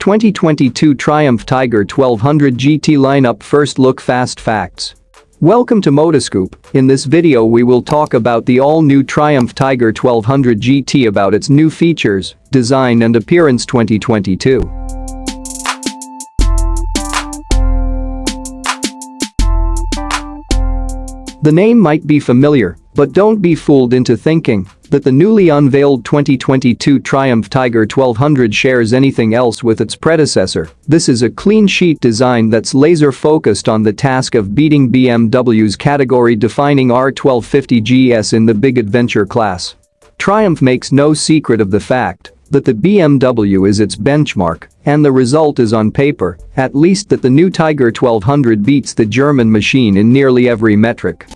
2022 Triumph Tiger 1200 GT lineup first look fast facts. Welcome to Motoscoop. In this video we will talk about the all-new Triumph Tiger 1200 GT, about its new features, design and appearance 2022. The name might be familiar, but don't be fooled into thinking that the newly unveiled 2022 Triumph Tiger 1200 shares anything else with its predecessor. This is a clean sheet design that's laser-focused on the task of beating BMW's category-defining R1250 GS in the big adventure class. Triumph makes no secret of the fact that the BMW is its benchmark, and the result is on paper, at least, that the new Tiger 1200 beats the German machine in nearly every metric.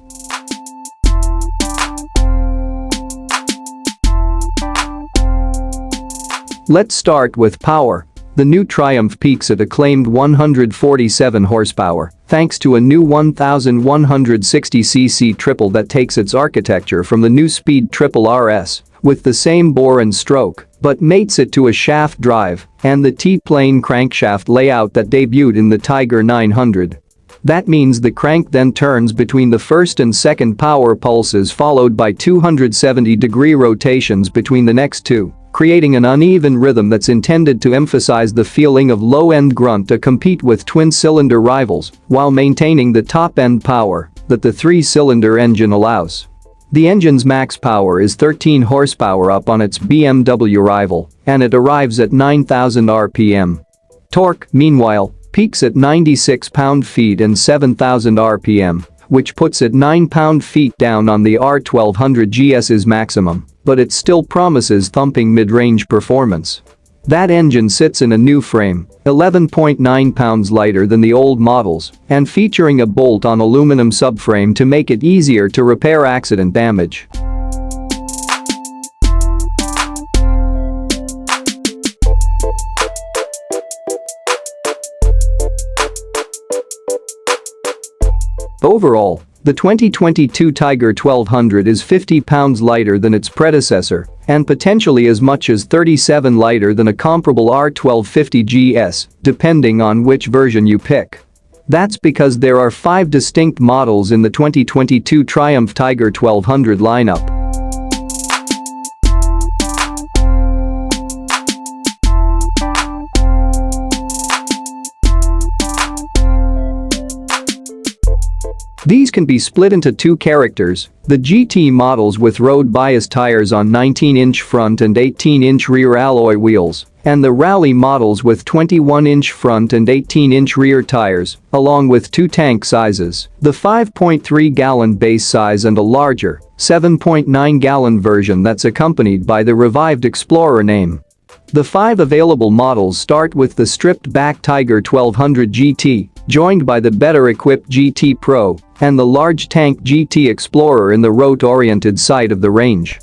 Let's start with power. The new Triumph peaks at acclaimed 147 horsepower, thanks to a new 1160cc triple that takes its architecture from the new Speed Triple RS, with the same bore and stroke, but mates it to a shaft drive and the T-plane crankshaft layout that debuted in the Tiger 900. That means the crank then turns between the first and second power pulses, followed by 270-degree rotations between the next two, creating an uneven rhythm that's intended to emphasize the feeling of low-end grunt to compete with twin-cylinder rivals while maintaining the top-end power that the three-cylinder engine allows. The engine's max power is 13 horsepower up on its BMW rival, and it arrives at 9,000 RPM. Torque, meanwhile, peaks at 96 pound-feet and 7,000 RPM, which puts it 9 pound-feet down on the R1200 GS's maximum, but it still promises thumping mid-range performance. That engine sits in a new frame, 11.9 pounds lighter than the old models, and featuring a bolt-on aluminum subframe to make it easier to repair accident damage. Overall, the 2022 Tiger 1200 is 50 pounds lighter than its predecessor and potentially as much as 37 lighter than a comparable R1250 GS, depending on which version you pick. That's because there are 5 distinct models in the 2022 Triumph Tiger 1200 lineup. These can be split into two characters: the GT models with road bias tires on 19-inch front and 18-inch rear alloy wheels, and the rally models with 21-inch front and 18-inch rear tires, along with two tank sizes, the 5.3-gallon base size and a larger, 7.9-gallon version that's accompanied by the revived Explorer name. The 5 available models start with the stripped-back Tiger 1200 GT, joined by the better-equipped GT Pro and the large tank GT Explorer in the road-oriented side of the range.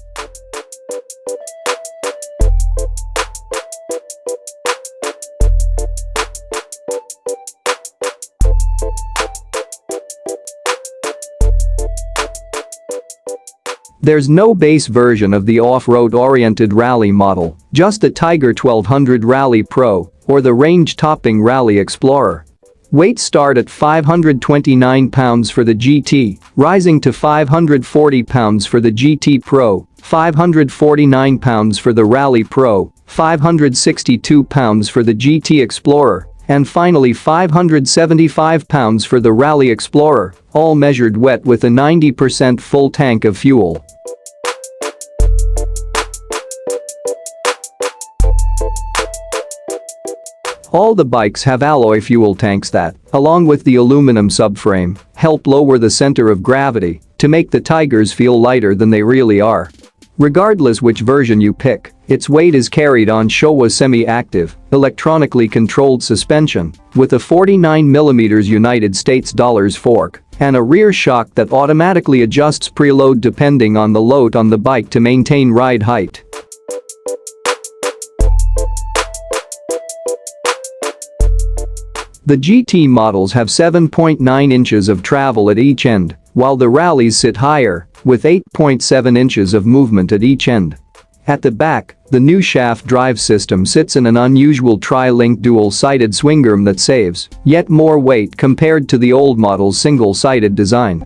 There's no base version of the off-road-oriented Rally model, just the Tiger 1200 Rally Pro or the range-topping Rally Explorer. Weights start at 529 pounds for the GT, rising to 540 pounds for the GT Pro, 549 pounds for the Rally Pro, 562 pounds for the GT Explorer, and finally 575 pounds for the Rally Explorer, all measured wet with a 90% full tank of fuel. All the bikes have alloy fuel tanks that, along with the aluminum subframe, help lower the center of gravity to make the Tigers feel lighter than they really are. Regardless which version you pick, its weight is carried on Showa semi-active, electronically controlled suspension with a 49mm United States dollars fork and a rear shock that automatically adjusts preload depending on the load on the bike to maintain ride height. The GT models have 7.9 inches of travel at each end, while the Rallys sit higher, with 8.7 inches of movement at each end. At the back, the new shaft drive system sits in an unusual tri-link dual-sided swingarm that saves yet more weight compared to the old model's single-sided design.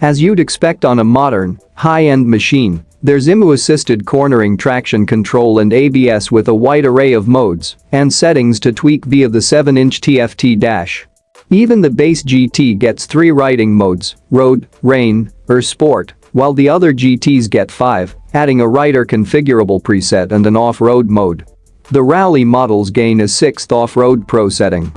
As you'd expect on a modern, high-end machine, there's IMU-assisted cornering traction control and ABS with a wide array of modes and settings to tweak via the 7-inch TFT dash. Even the base GT gets 3 riding modes: road, rain, or sport, while the other GTs get 5, adding a rider configurable preset and an off-road mode. The Rally models gain a 6th off-road pro setting.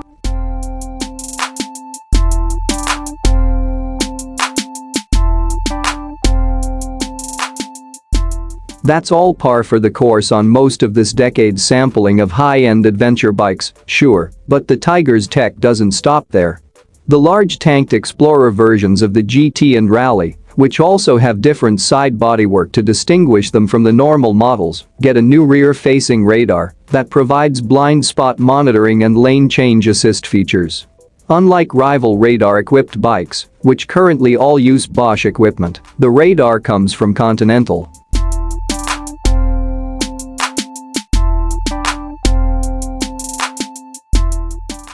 That's all par for the course on most of this decade's sampling of high-end adventure bikes, sure, but the Tiger's tech doesn't stop there. The large tanked Explorer versions of the GT and Rally, which also have different side bodywork to distinguish them from the normal models, get a new rear-facing radar that provides blind spot monitoring and lane change assist features. Unlike rival radar-equipped bikes, which currently all use Bosch equipment, the radar comes from Continental.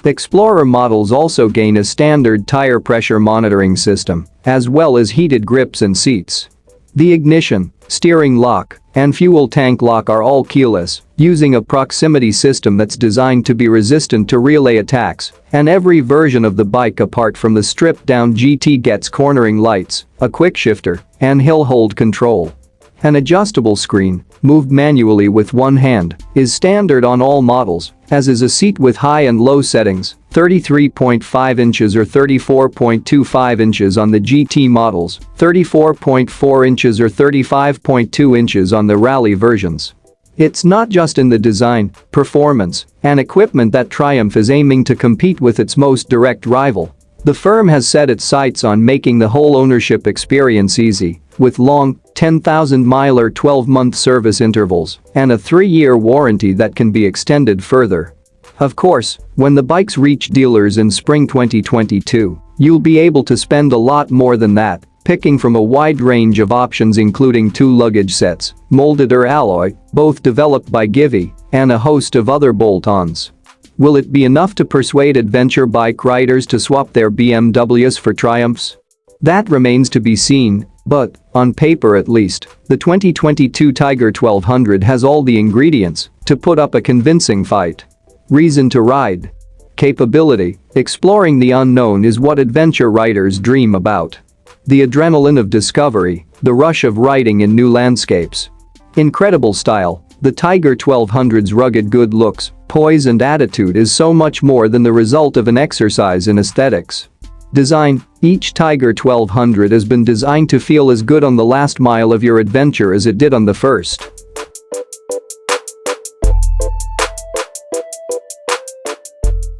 The Explorer models also gain a standard tire pressure monitoring system, as well as heated grips and seats. The ignition, steering lock, and fuel tank lock are all keyless, using a proximity system that's designed to be resistant to relay attacks, and every version of the bike apart from the stripped-down GT gets cornering lights, a quick shifter, and hill hold control. An adjustable screen, moved manually with one hand, is standard on all models, as is a seat with high and low settings, 33.5 inches or 34.25 inches on the GT models, 34.4 inches or 35.2 inches on the Rally versions. It's not just in the design, performance, and equipment that Triumph is aiming to compete with its most direct rival. The firm has set its sights on making the whole ownership experience easy, with long, 10,000-mile or 12-month service intervals and a 3-year warranty that can be extended further. Of course, when the bikes reach dealers in spring 2022, you'll be able to spend a lot more than that, picking from a wide range of options including 2 luggage sets, molded or alloy, both developed by Givi, and a host of other bolt-ons. Will it be enough to persuade adventure bike riders to swap their BMWs for Triumphs? That remains to be seen, but, on paper at least, the 2022 Tiger 1200 has all the ingredients to put up a convincing fight. Reason to ride. Capability. Exploring the unknown is what adventure riders dream about. The adrenaline of discovery, the rush of riding in new landscapes. Incredible style. The Tiger 1200's rugged good looks, poise and attitude is so much more than the result of an exercise in aesthetics. Design. Each Tiger 1200 has been designed to feel as good on the last mile of your adventure as it did on the first.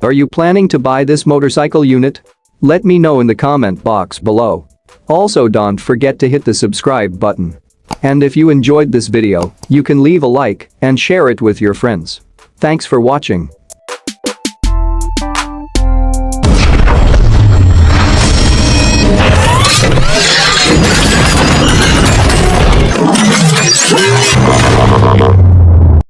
Are you planning to buy this motorcycle unit? Let me know in the comment box below. Also, don't forget to hit the subscribe button. And if you enjoyed this video, you can leave a like and share it with your friends. Thanks for watching.